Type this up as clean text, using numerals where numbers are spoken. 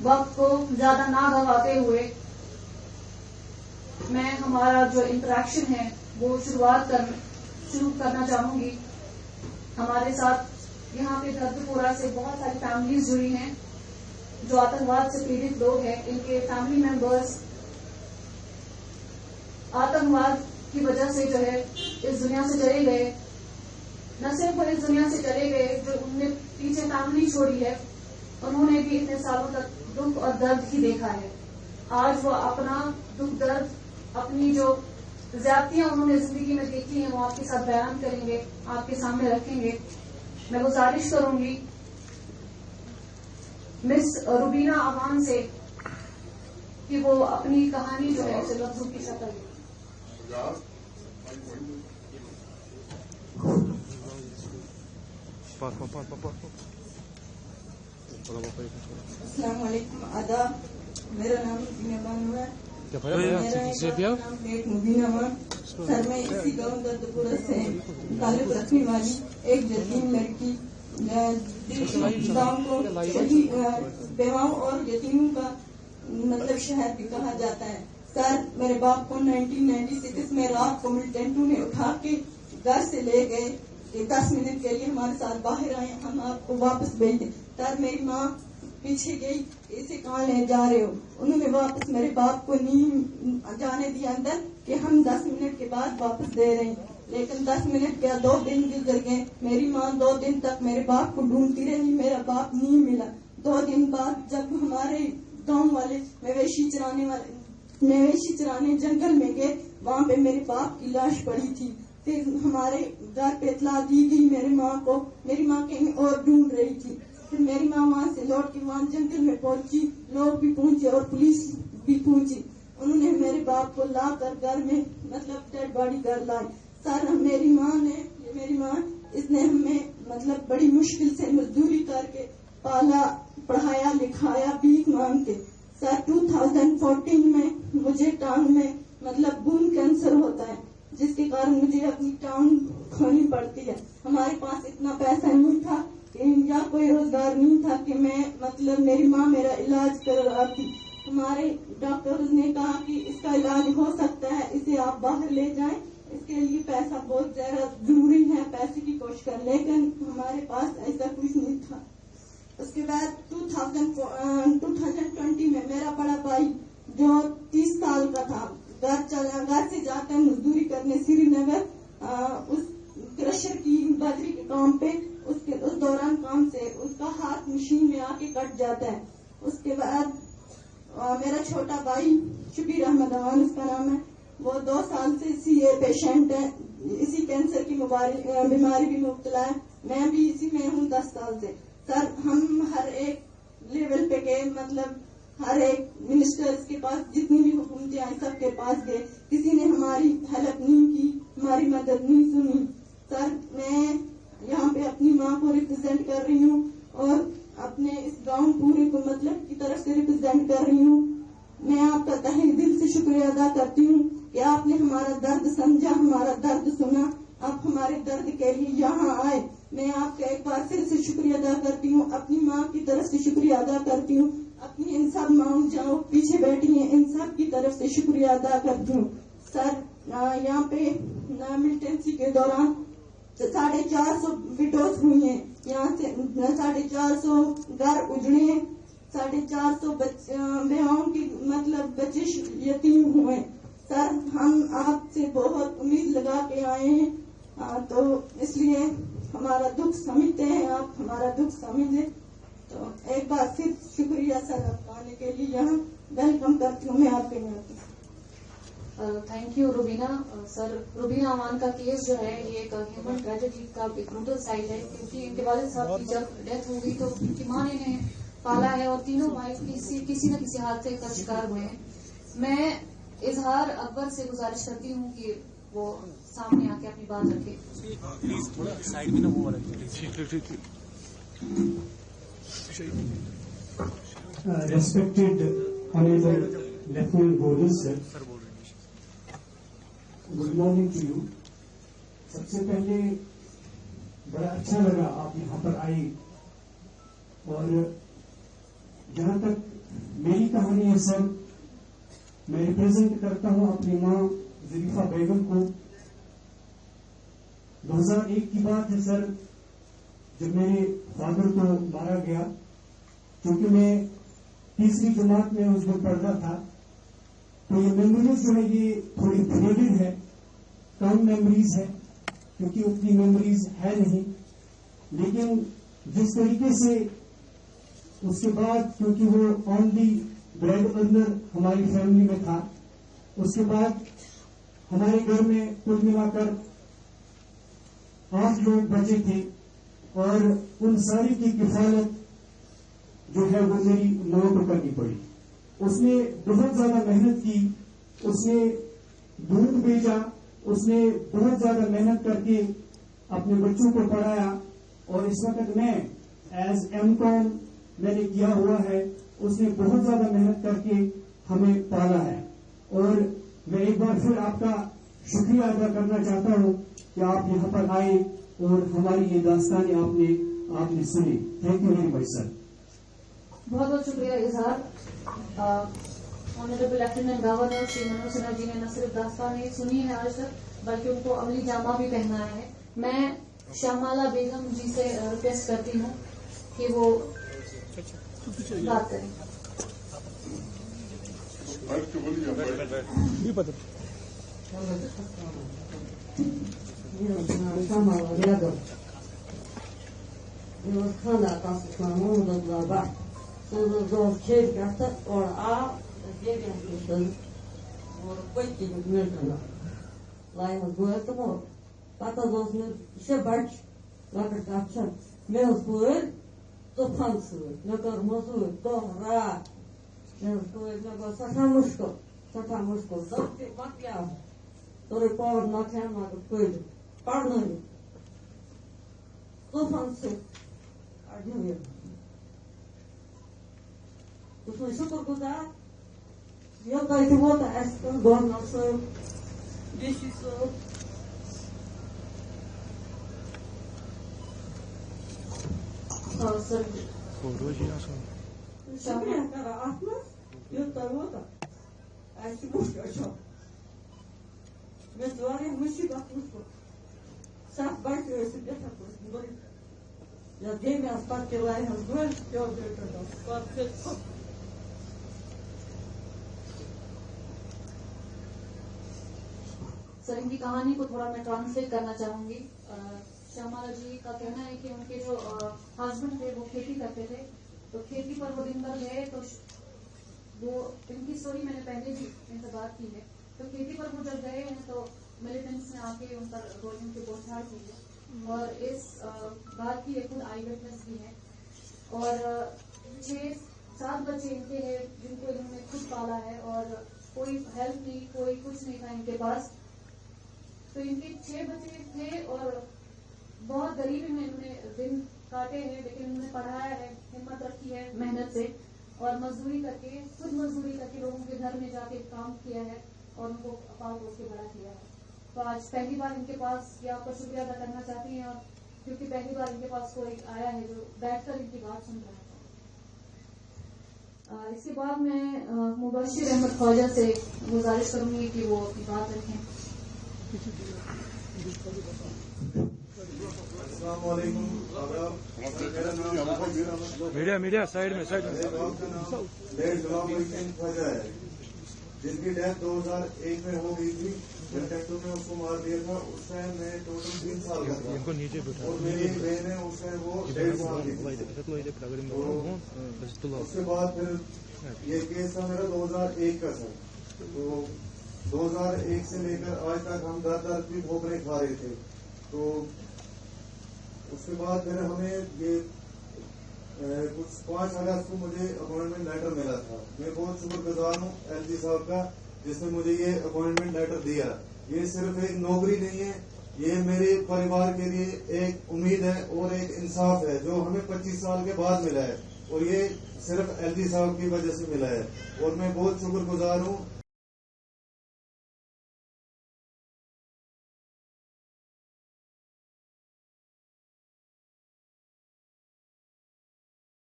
وقت کو زیادہ نہ گھواتے ہوئے میں ہمارا جو انٹریکشن ہے وہ شروع کرنا چاہوں گی. ہمارے ساتھ یہاں پہ دھرتی پورہ سے بہت ساری فیملیز جڑی ہیں جو آتنکواد سے پیڑت لوگ ہیں. ان کے فیملی ممبرس آتنکواد کی وجہ سے جو ہے اس دنیا سے چلے گئے. نہ صرف وہ اس دنیا سے چلے گئے, جو ان نے پیچھے فیملی چھوڑی ہے انہوں نے بھی اتنے سالوں تک دکھ اور درد ہی دیکھا ہے. آج وہ اپنا دکھ درد, اپنی جو زیادتیاں انہوں نے زندگی میں دیکھی ہیں وہ آپ کے ساتھ بیان کریں گے, آپ کے سامنے رکھیں گے. میں گزارش کروں گی مس روبینہ امان سے کہ وہ اپنی کہانی جو ہے اسے لفظوں کی شکل دے. السلام علیکم, آداب. میرا نام مبینہ بانو ہے. میرا نام ایک مبینہ امان. سر میں اسی گاؤں دردپورہ سے تعلق رکھنے والی ایک یتیم لڑکی گاؤں کو بیواؤں اور یتیموں کا مطلب شہر بھی کہا جاتا ہے. سر میرے باپ کو 1996 میں رات کو ملٹنٹو نے اٹھا کے گھر سے لے گئے کہ 10 منٹ کے لیے ہمارے ساتھ باہر آئے, ہم آپ کو واپس بھیج دیں. سر میری ماں پیچھے گئی, اسے کہاں لے جا رہے ہو. انہوں نے واپس میرے باپ کو نہیں جانے دیا اندر کہ ہم 10 منٹ کے بعد واپس دے رہے ہیں. لیکن 10 منٹ کیا 2 دن گزر گئے. میری ماں 2 دن تک میرے باپ کو ڈھونڈتی رہی, میرا باپ نہیں ملا. 2 دن بعد جب ہمارے گاؤں والے مویشی چرانے جنگل میں گئے, وہاں پہ میرے باپ کی لاش پڑی تھی. پھر ہمارے گھر پہ اطلاع دی گئی میری ماں کو, میری ماں کہیں اور ڈھونڈ رہی تھی. پھر میری ماں وہاں سے لوٹ کے وہاں جنگل میں پہنچی, لوگ بھی پہنچے اور پولیس بھی پہنچی. انہوں نے میرے باپ کو لا کر گھر میں مطلب ڈیڈ باڈی گھر لائی. سر میری ماں اس نے ہمیں مطلب بڑی مشکل سے مزدوری کر کے پالا, پڑھایا لکھایا بھیک مانگ کے. سر 2014 میں مجھے ٹانگ میں مطلب بون کینسر ہوتا ہے, جس کے کارن مجھے اپنی ٹانگ کھونی پڑتی ہے. ہمارے پاس اتنا پیسہ نہیں تھا یا کوئی روزگار نہیں تھا کہ میں مطلب میری ماں میرا علاج کرواتی. ہمارے ڈاکٹرز نے کہا کہ اس کا علاج ہو سکتا ہے, اسے آپ باہر لے جائیں, اس کے لیے پیسہ بہت زیادہ ضروری ہے, پیسے کی کوشش کر. لیکن ہمارے پاس ایسا کچھ نہیں تھا. اس کے بعد 2020 میں میرا بڑا بھائی جو 30 سال کا تھا گھر سے جاتا ہے مزدوری کرنے سری نگر, اس کرشر کی بجری کے کام پہ. اس دوران کام سے اس کا ہاتھ مشین میں آ کے کٹ جاتا ہے. اس کے بعد میرا چھوٹا بھائی شبیر احمد امان اس کا نام ہے, وہ 2 سال سے CA پیشنٹ ہے, اسی کینسر کی بیماری بھی مبتلا ہے. میں بھی اسی میں ہوں 10 سال سے. سر ہم ہر ایک لیول پہ گئے, مطلب ہر ایک منسٹرز کے پاس, جتنی بھی حکومتیں آئی سب کے پاس گئے, کسی نے ہماری ہیلپ نہیں کی, ہماری مدد نہیں سنی. سر میں یہاں پہ اپنی ماں کو ریپرزینٹ کر رہی ہوں اور اپنے اس گاؤں پورے کو مطلب کی طرف سے ریپرزینٹ کر رہی ہوں. میں آپ کا تہہ دل سے شکریہ ادا کرتی ہوں کہ آپ نے ہمارا درد سمجھا, ہمارا درد سنا, آپ ہمارے درد کے لیے یہاں آئے. میں آپ کا ایک بار پھر سے شکریہ ادا کرتی ہوں, اپنی ماں کی طرف سے شکریہ ادا کرتی ہوں, اپنی ان سب ماؤں جاؤ پیچھے بیٹھی ہیں ان سب کی طرف سے شکریہ ادا کرتی ہوں. سر یہاں پہ ملٹنسی کے دوران 450 وڈوز ہوئی ہیں, یہاں سے 450 گھر اجڑے ہیں, 450 بیواؤں کی مطلب بچے یتیم ہوئے. سر ہم آپ سے بہت امید لگا کے آئے ہیں, تو اس لیے ہمارا دکھ سمجھتے ہیں, آپ ہمارا دکھ سمجھیں. تو ایک بار پھر شکریہ سر آپ آنے کے لیے, یہاں ویلکم کرتی ہوں میں آپ کے یہاں. Thank you Rubina. Sir Rubina Aman کا کیس جو ہے یہ ایک ہیومن ٹریجڈی کا ایک بروٹل سائڈ ہے, کیونکہ ان کے والد صاحب کی جب ڈیتھ ہو گئی تو ان کی ماں نے انہیں پالا ہے اور تینوں بھائی کسی نہ کسی حادثے کا شکار ہوئے ہیں. میں اظہار اکبر سے گزارش کرتی ہوں کہ وہ سامنے آ کے اپنی بات رکھے. Respected Honorable Lieutenant Governor sir, good morning to you. سب سے پہلے بڑا اچھا لگا آپ یہاں پر آئی, اور جہاں تک میری کہانی ہے سر. میں ریپرزینٹ کرتا ہوں اپنی ماں ظریفہ بیگم کو. 2001 کی بات ہے سر, جب میرے فادر کو مارا گیا. چونکہ میں تیسری جماعت میں اس وقت پڑھتا تھا, تو یہ میموریز جو ہے یہ تھوڑی بریڈڈ ہے, کم میموریز ہے, کیونکہ اتنی میموریز ہے نہیں. لیکن جس طریقے سے اس کے بعد, کیونکہ وہ اونلی بریڈ ارنر ہماری فیملی میں تھا, اس کے بعد ہمارے گھر میں کل ملا کر 8 لوگ بچے تھے, اور ان ساری کی کفالت جو ہے وہ میری ماں کو کرنی پڑی. اس نے بہت زیادہ محنت کی, اس نے دودھ بیچا, اس نے بہت زیادہ محنت کر کے اپنے بچوں کو پڑھایا, اور اس وقت میں ایز M.Com میں نے کیا ہوا ہے. اس نے بہت زیادہ محنت کر کے ہمیں پالا ہے, اور میں ایک بار پھر آپ کا شکریہ ادا کرنا چاہتا ہوں کہ آپ یہاں پر آئے اور ہماری یہ داستانیں آپ نے سنی. تھینک یو ویری مچ سر. بہت بہت شکریہ اظہار. آنریبل لیفٹیننٹ گورنر شری منوج سنہا جی نے نہ صرف داستانیں سنی ہے آج تک, بلکہ ان کو عملی جامہ بھی پہنایا ہے. میں شامالہ بیگم جی سے ریکویسٹ کرتی ہوں کہ وہ بات کریں. شامالہ بیگم یہ was خاندار تاسس محمود اللہ بٹ سوز کھیل کرتا اور اور پتہ ملٹنا لائن گویا تمو پتہ میں بچ لکٹ کت مے پور طوفان ست مے کر مزور دہ رات مے گو سٹھا مشکل دہ مکلیو تور پاور نکلیو مگر پل پڑھن طوفان ست اس میں شکر گزار یہ تھی ووت گورنر صاحب ڈی سی صاحب شکریہ کران ات مز یہ تھی ووت مشکل مے مصیبت مشکل 7 بچہ بہت یا دیم پتہ لائن گل سر ان کی کہانی کو تھوڑا میں ٹرانسلیٹ کرنا چاہوں گی. شامالہ جی کا کہنا ہے کہ ان کے جو ہسبینڈ تھے وہ کھیتی کرتے تھے, تو کھیتی پر وہ دن بھر گئے, تو وہ ان کی اسٹوری میں نے پہلے بھی ان سے بات کی ہے. تو کھیتی پر وہ جب گئے ہیں تو ملیٹنٹس نے آ کے ان پر گولیوں کی بوچھاڑ کی ہے, اور اس بات کی خود آئی وٹنس بھی ہے. اور 6-7 بچے ان کے ہیں جن کو انہوں نے خود پالا ہے, اور کوئی ہیلپ نہیں, کوئی کچھ نہیں تھا ان کے پاس. تو ان کے 6 بچے تھے اور بہت غریبی میں انہوں نے دن کاٹے ہیں, لیکن انہوں نے پڑھایا ہے, ہمت رکھی ہے محنت سے, اور مزدوری کر کے, خود مزدوری کر کے لوگوں کے گھر میں جا کے کام کیا ہے, اور ان کو پال پوس کے بڑا کیا ہے. تو آج پہلی بار ان کے پاس یہ آپ کا شکریہ ادا کرنا چاہتی ہیں, اور کیونکہ پہلی بار ان کے پاس کوئی آیا ہے جو بیٹھ کر ان کی بات سن رہا ہے. اس کے بعد میں مبشر احمد خواجہ سے گزارش کروں گی کہ وہ اپنی بات رکھیں. السلام علیکم. میڈیا سائڈ میں خواجہ ہے, جن کی ڈیتھ 2001 میں ہو گئی تھی. جب ٹیکٹر میں اس کو مار دیا تھا اس ٹائم میں ٹوٹل 3 سال کا تھا, اور میری ایک بہن ہے اس ٹائم وہ 1.5 سال کی تھی. اس کے بعد پھر یہ کیس تھا میرا 2001 کا تھا. تو 2001 سے لے کر آج تک ہم 10 کی ٹھوکریں کھا رہے تھے. تو اس کے بعد پھر ہمیں یہ کچھ 5 اگست کو مجھے اپوائنٹمنٹ لیٹر ملا تھا. میں بہت شکر گزار ہوں ایل جی صاحب کا جس نے مجھے یہ اپوائنٹمنٹ لیٹر دیا. یہ صرف ایک نوکری نہیں ہے, یہ میرے پریوار کے لیے ایک امید ہے اور ایک انصاف ہے جو ہمیں 25 سال کے بعد ملا ہے, اور یہ صرف ایل جی صاحب کی وجہ سے ملا ہے. اور میں بہت شکر گزار ہوں